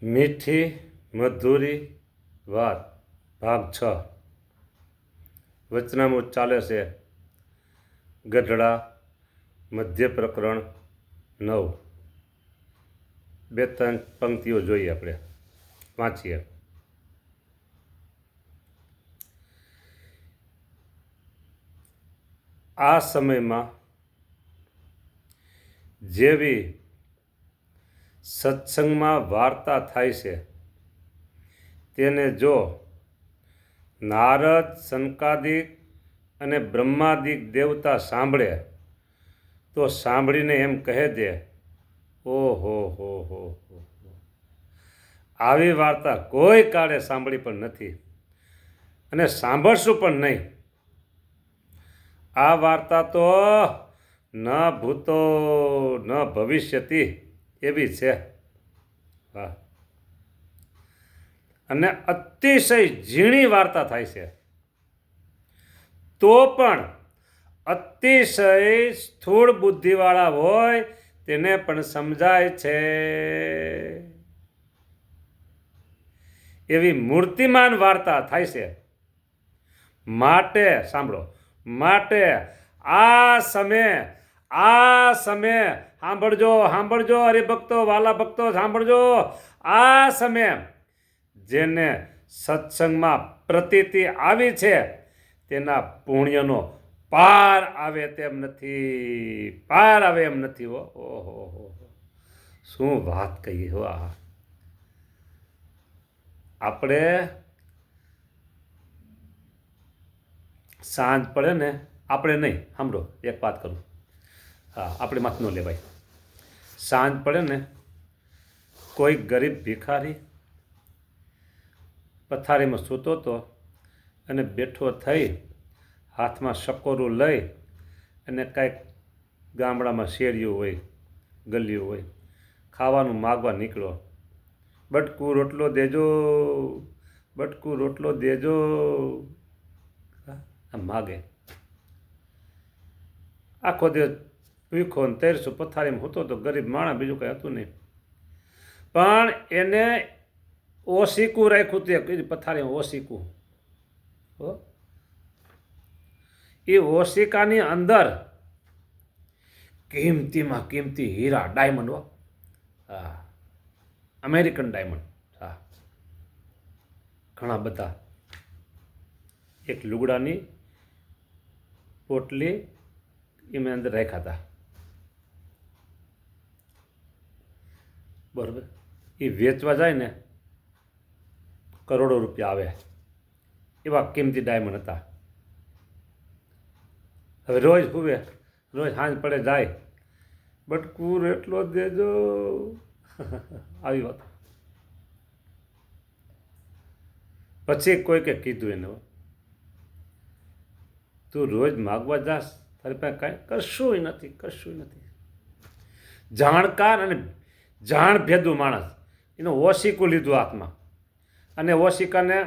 મીઠી મધુરી વાત ભાગ 6 વચનામૃત ચાલે છે. ગઢડા મધ્ય પ્રકરણ 9. 2-3 પંક્તિઓ જોઈએ, આપણે વાંચીએ. આ સમયમાં જેવી સત્સંગમાં વાર્તા થાય છે તેને જો નારદ, સનકાદિક અને બ્રહ્માદિક દેવતા સાંભળે તો સાંભળીને એમ કહે દે, ઓહો હો હો હો, આવી વાર્તા કોઈ કાળે સાંભળી પણ નથી અને સાંભળશું પણ નહીં. આ વાર્તા તો ન ભૂતો ન ભવિષ્યતિ એવી છે. વાહ! અને અતિશય ઝીણી વાર્તા થાય છે, તો પણ અતિશય સ્થૂળ બુદ્ધિવાળા હોય તેને પણ સમજાય છે. એવી મૂર્તિમાન વાર્તા થાય છે. માટે સાંભળો, માટે આ સમય સાંભળજો હરિભક્તો, વાલા ભક્તો સાંભળજો. આ સમય જેને સત્સંગમાં પ્રતીતિ આવી છે તેના પુણ્યનો પાર આવે તેમ નથી. ઓહો, શું વાત કહી હો. આપણે સાંજ પડે ને, આપણે નહીં, સાંભળો એક વાત કરું. હા, આપણે માથ ન લેવાય. સાંજ પડે ને, કોઈ ગરીબ ભિખારી પથારીમાં સૂતો હતો અને બેઠો થઈ હાથમાં શકોરું લઈ અને કાંઈક ગામડામાં શેરીયું હોય, ગલીયું હોય, ખાવાનું માગવા નીકળ્યો. બટકું રોટલો દેજો માગે. આખો દિવસ ભીખો ને તરસો પથારીમાં હતો તો ગરીબ માણસ, બીજું કંઈ હતું નહીં. પણ એને ઓશીકું રાખ્યું હતું, પથારીમાં ઓશીકું. એ ઓશિકાની અંદર કિંમતીમાં કિંમતી હીરા, ડાયમંડ. હા, અમેરિકન ડાયમંડ. હા, ઘણા બધા. એક લુગડાની પોટલી એમાં અંદર રાખ્યા હતા. બરાબર. એ વેચવા જાય ને કરોડો રૂપિયા આવે એવા કિંમતી ડાયમંડ હતા. હવે રોજ સાંજ પડે જાય, બટકું એટલો દેજો આવી વાત. પછી કોઈકે કીધું એને, તું રોજ માગવા જાસ, તારી પાસે કાંઈ કશું નથી. જાણકાર અને જાણ ભેદું માણસ એનું ઓશિકું લીધું હાથમાં અને ઓશિકાને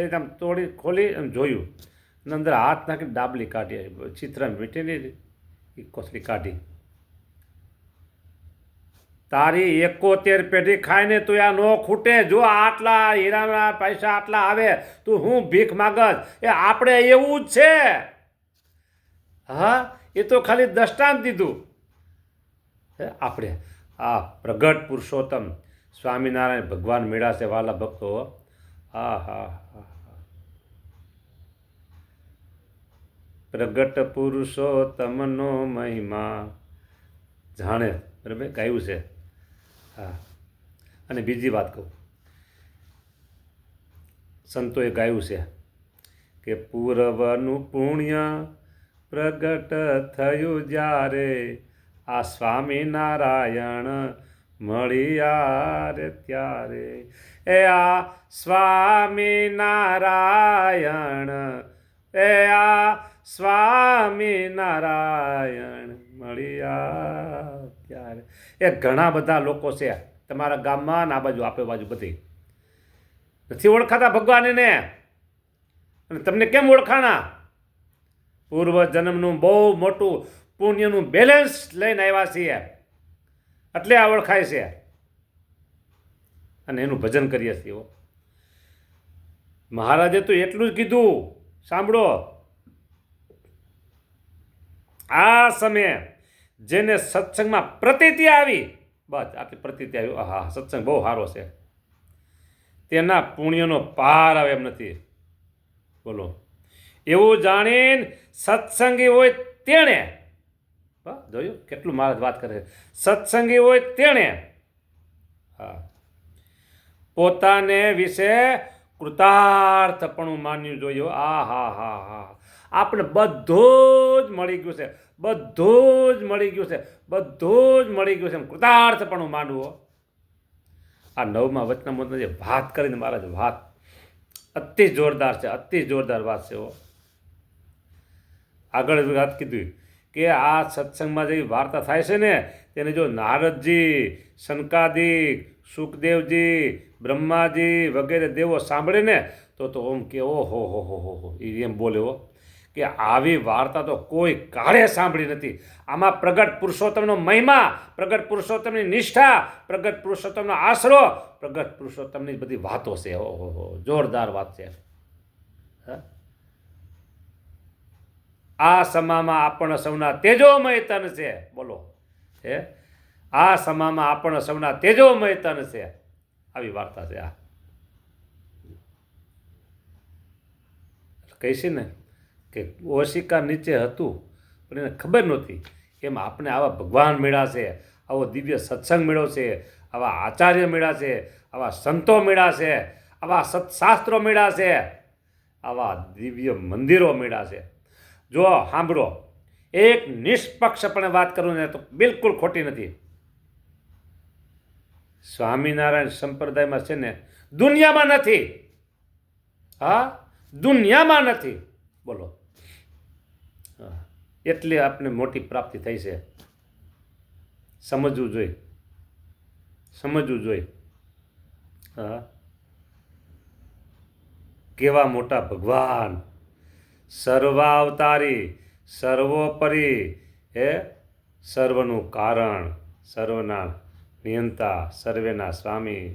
આમ તોડી ખોલી એમ જોયું અને અંદર હાથ નાખી ડાબલી કાઢી, ચિત્ર મીટીની એ કોથળી કાઢી. તારી 71 પેઢી ખાઈને તું આ નો ખૂટે. જો આટલા હીરાના પૈસા આટલા આવે, તું હું ભીખ માગસ? એ આપણે એવું જ છે. હા, એ તો ખાલી દ્રષ્ટાંત દીધું. આપણે આ પ્રગટ પુરુષોત્તમ સ્વામિનારાયણ ભગવાન મળ્યા છે, વાલા ભક્તો. હા, પ્રગટ પુરુષોત્તમનો મહિમા જાણે. બરાબર, ગાયું છે. હા, અને બીજી વાત કહું, સંતોએ ગાયું છે કે પૂર્વનું પુણ્ય પ્રગટ થયું જ્યારે આ સ્વામિનારાયણ મળ્યા રે ત્યારે. એ આ સ્વામિનારાયણ મળ્યા ત્યારે. એ ઘણા બધા લોકો છે તમારા ગામમાં, આ બાજુ આપે બાજુ બધી નથી ઓળખાતા ભગવાનને. અને તમને કેમ ઓળખાણા? પૂર્વ જન્મનું બહુ મોટું પુણ્યનું બેલેન્સ લઈને આવ્યા છીએ એટલે આ ઓળખાય છે. અને એનું ભજન કરીએ છીએ. મહારાજે તો એટલું જ કીધું, સાંભળો, આ સમયે જેને સત્સંગમાં પ્રતીતિ આવી, બસ આટલી પ્રતીતિ આવી, હા સત્સંગ બહુ સારો છે, તેના પુણ્યનો પાર આવે એમ નથી. બોલો, એવું જાણીને સત્સંગી હોય તેણે, જોયું કેટલું મહારાજ વાત કરે, સત્સંગી હોય તેણે હા પોતાને વિશે કૃતાર્થપણું માન્યું જોઈએ. હા આપણે બધું જ મળી ગયું છે, બધું જ મળી ગયું છે, બધું જ મળી ગયું છે એમ કૃતાર્થપણું માનવું. આ નવમા વચનામૃતમાં જે વાત કરીને મહારાજ, વાત અતિ જોરદાર છે, અતિ જોરદાર વાત છે. આગળ વાત કીધી કે આ સત્સંગમાં જે વાર્તા થાય છે ને, તેને જો નારદજી, સનકાદિક, સુખદેવજી, બ્રહ્માજી વગેરે દેવો સાંભળે ને તો ઓમ કે ઓહો એમ બોલે હો કે આવી વાર્તા તો કોઈ કાળે સાંભળી નથી. આમાં પ્રગટ પુરુષોત્તમનો મહિમા, પ્રગટ પુરુષોત્તમની નિષ્ઠા, પ્રગટ પુરુષોત્તમનો આશરો, પ્રગટ પુરુષોત્તમની બધી વાતો છે. ઓહો, જોરદાર વાત છે. આ સમામાં આપણ સૌના તેજોમય તન છે. બોલો, હે આ સમામાં આપણ સૌના તેજોમય તન છે. આવી વાર્તા છે. આ કહીશ ને કે ઓશિકા નીચે હતું પણ એને ખબર નહોતી, એમ આપણે આવા ભગવાન મળ્યા છે, આવો દિવ્ય સત્સંગ મળ્યો છે, આવા આચાર્ય મળ્યા છે, આવા સંતો મળ્યા છે, આવા સત્શાસ્ત્રો મળ્યા છે, આવા દિવ્ય મંદિરો મળ્યા છે. જો સાંભળો, એક નિષ્પક્ષપણે વાત કરું ને તો બિલકુલ ખોટી નથી. સ્વામિનારાયણ સંપ્રદાયમાં છે ને દુનિયામાં નથી, હા દુનિયામાં નથી. બોલો, એટલે આપણે મોટી પ્રાપ્તિ થઈ છે. સમજવું જોઈએ, સમજવું જોઈએ. હા, કેવા મોટા ભગવાન, સર્વાવતારી, સર્વોપરી, હે સર્વનું કારણ, સર્વના નિયંતા, સર્વેના સ્વામી,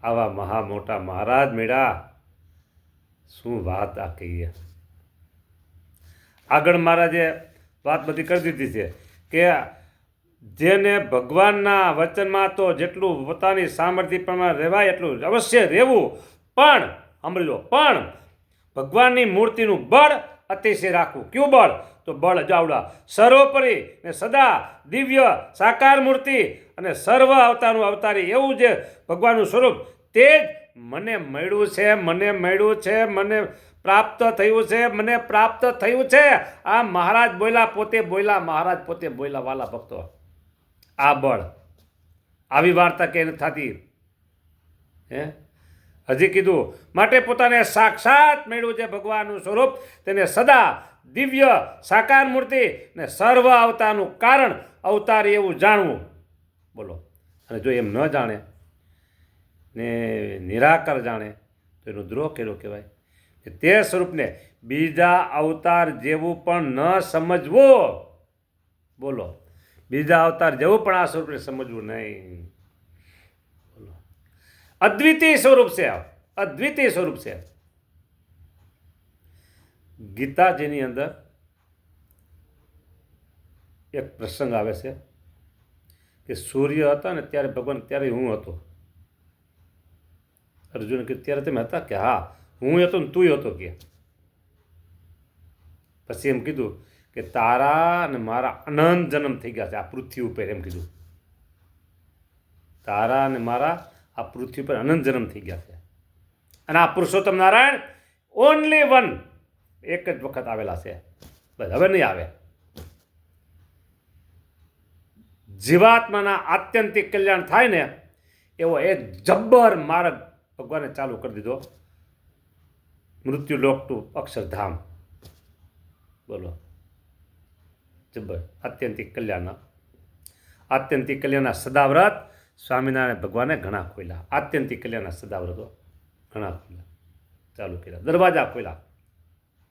આવા મહા મોટા મહારાજ મેળા. શું વાત આ કહીએ. આગળ મહારાજે વાત બધી કરી દીધી છે કે જેને ભગવાનના વચનમાં તો જેટલું પોતાની સામર્થ્ય પ્રમાણે રહેવાય એટલું અવશ્ય રહેવું, પણ સાંભળી લો, પણ ભગવાનની મૂર્તિનું બળ અતિશય રાખવું. કયું બળ? તો બળ જાવડા સર્વોપરી ને સદા દિવ્ય સાકાર મૂર્તિ અને સર્વ અવતારનું અવતારી એવું જે ભગવાનનું સ્વરૂપ, તે જ મને મળ્યું છે, મને મળ્યું છે, મને પ્રાપ્ત થયું છે, મને પ્રાપ્ત થયું છે. આ મહારાજ બોલ્યા, પોતે બોલ્યા, મહારાજ પોતે બોલ્યા. વાલા ભક્તો, આ બળ, આવી વાર્તા કે થતી હે હજી કીધું, માટે પોતાને સાક્ષાત મળ્યું છે ભગવાનનું સ્વરૂપ, તેને સદા દિવ્ય સાકાર મૂર્તિ ને સર્વ અવતારનું કારણ અવતારી એવું જાણવું. બોલો, અને જો એમ ન જાણે ને નિરાકાર જાણે તો એનો દ્રોહ કેવો કહેવાય. કે તે સ્વરૂપને બીજા અવતાર જેવું પણ ન સમજવું. બોલો, બીજા અવતાર જેવું પણ આ સ્વરૂપને સમજવું નહીં. બોલો, અદ્વિતીય સ્વરૂપ છે, અદ્વિતીય સ્વરૂપ છે. ગીતાજીની અંદર એક પ્રસંગ આવે છે કે સૂર્ય હતા ને ત્યારે ભગવાન, ત્યારે હું હતો. અર્જુન કે ત્યારે તમે હતા? કે હા હું હતો ને તું હતો. કે પછી એમ કીધું કે તારા અને મારા અનંત જન્મ થઈ ગયા છે આ પૃથ્વી ઉપર. એમ કીધું, તારા અને મારા આ પૃથ્વી પર અનંત જન્મ થઈ ગયા છે. અને આ પુરુષોત્તમ નારાયણ ઓનલી વન, એક જ વખત આવેલા છે, બસ હવે નહીં આવે. જીવાત્માના આત્યંતિક કલ્યાણ થાય ને એવો એક જબ્બર માર્ગ ભગવાને ચાલુ કરી દીધો, મૃત્યુ લોક ટુ અક્ષરધામ. બોલો, જબ્બર આત્યંતિક કલ્યાણ. આત્યંતિક કલ્યાણના સદાવ્રત સ્વામિનારાયણ ભગવાને ઘણા ખોલ્યા. આત્યંતિક કલ્યાણના સદાવ્રતો ઘણા ખોલ્યા, ચાલુ કર્યા, દરવાજા ખોલ્યા,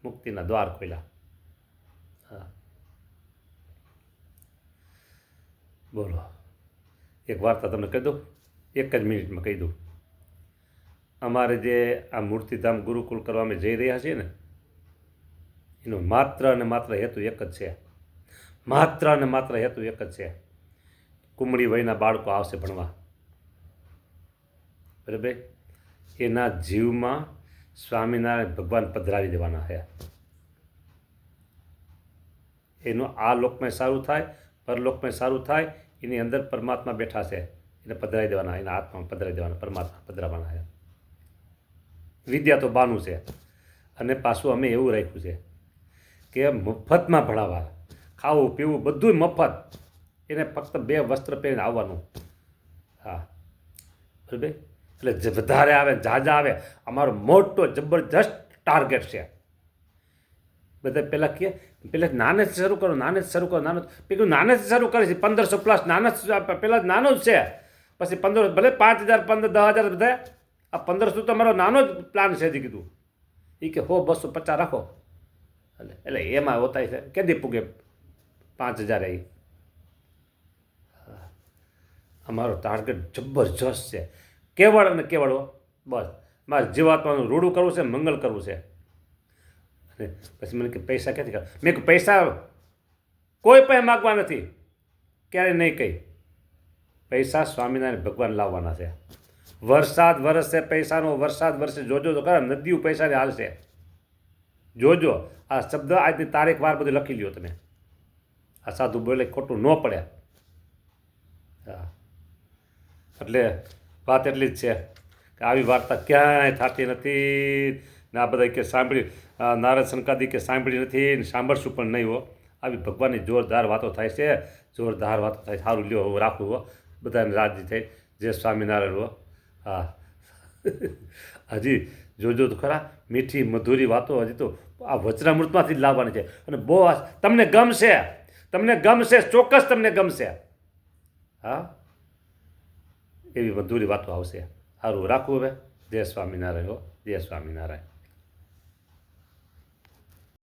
મુક્તિના દ્વાર ખોલ્યા. હા, બોલો, એક વાર્તા તમને કહી દઉં. એક જ મિનિટમાં કહી દઉં. અમારે જે આ મૂર્તિધામ ગુરુકુળ કરવા અમે જઈ રહ્યા છીએ ને, એનો માત્ર અને માત્ર હેતુ એક જ છે. માત્ર અને માત્ર હેતુ એક જ છે. કુમળી વયના બાળકો આવશે ભણવા, બરાબર? એના જીવમાં સ્વામિનારાયણ ભગવાન પધરાવી દેવાના છે. એનું આ લોકમાં સારું થાય, પરલોકમાં સારું થાય, એની અંદર પરમાત્મા બેઠા છે, એને પધરાવી દેવાના, એના આત્મામાં પધરાવી દેવાના, પરમાત્મા પધરાવવાના છે. વિદ્યા તો બાનું છે. અને પાછું અમે એવું રાખ્યું છે કે મફતમાં ભણાવવા, ખાવું પીવું બધું મફત, એને ફક્ત 2 વસ્ત્ર પહેરીને આવવાનું. હા, બરાબર? એટલે જે વધારે આવે ઝાઝા આવે, અમારો મોટો જબરજસ્ત ટાર્ગેટ છે. બધા પહેલાં કહે પહેલાં નાનેથી શરૂ કરો, નાનેથી શરૂ કરો, પેલું નાનેથી શરૂ કરે છે. 1500 પ્લસ નાના, પહેલાં નાનો જ છે. પછી 15, ભલે 5000, 15, 10,000 બધા. આ 1500 તો અમારો નાનો જ પ્લાન છે. હજી કીધું એ કે 250 રાખો. એટલે એમાં હોતા છે કેદી પૂગે 5000 એ. અમારો ટાર્ગેટ જબરજસ્ત છે. કેવળ અને કેવળ બસ મારે જીવાત્માનું રૂડું કરવું છે, મંગળ કરવું છે. અને પછી મને કે પૈસા ક્યાંથી કરવા? મેં કે પૈસા કોઈ પણ માગવા નથી, ક્યારે નહીં કહી. પૈસા સ્વામિનારાયણ ભગવાન લાવવાના છે. વરસાદ વરસશે, પૈસાનો વરસાદ વરસે. જોજો તો ખરા, નદીઓ પૈસાને હાલશે. જોજો. આ શબ્દ આજની તારીખ વાર બધી લખી લ્યો તમે. આ સાધુ બોલે ખોટું ન પડે. હા, એટલે વાત એટલી જ છે કે આવી વાર્તા ક્યાંય થતી નથી ને આ બધા કે સાંભળી, નારદ સંકાદી કે સાંભળી નથી ને સાંભળશું પણ નહીં હો. આવી ભગવાનની જોરદાર વાતો થાય છે, જોરદાર વાતો થાય. સારું લ્યો, હું રાખું હો. બધાને રાજી થઈ. જય સ્વામિનારાયણ હો. હા, હજી જોજો તો ખરા, મીઠી મધુરી વાતો હજી તો આ વચનામૃતમાંથી જ લાવવાની છે. અને બહુ તમને ગમશે, તમને ગમશે, ચોક્કસ તમને ગમશે. હા, એવી મધુરી વાતો આવશે. સારું રાખવું હવે. જય સ્વામિનારાયણ હો. જય સ્વામિનારાયણ.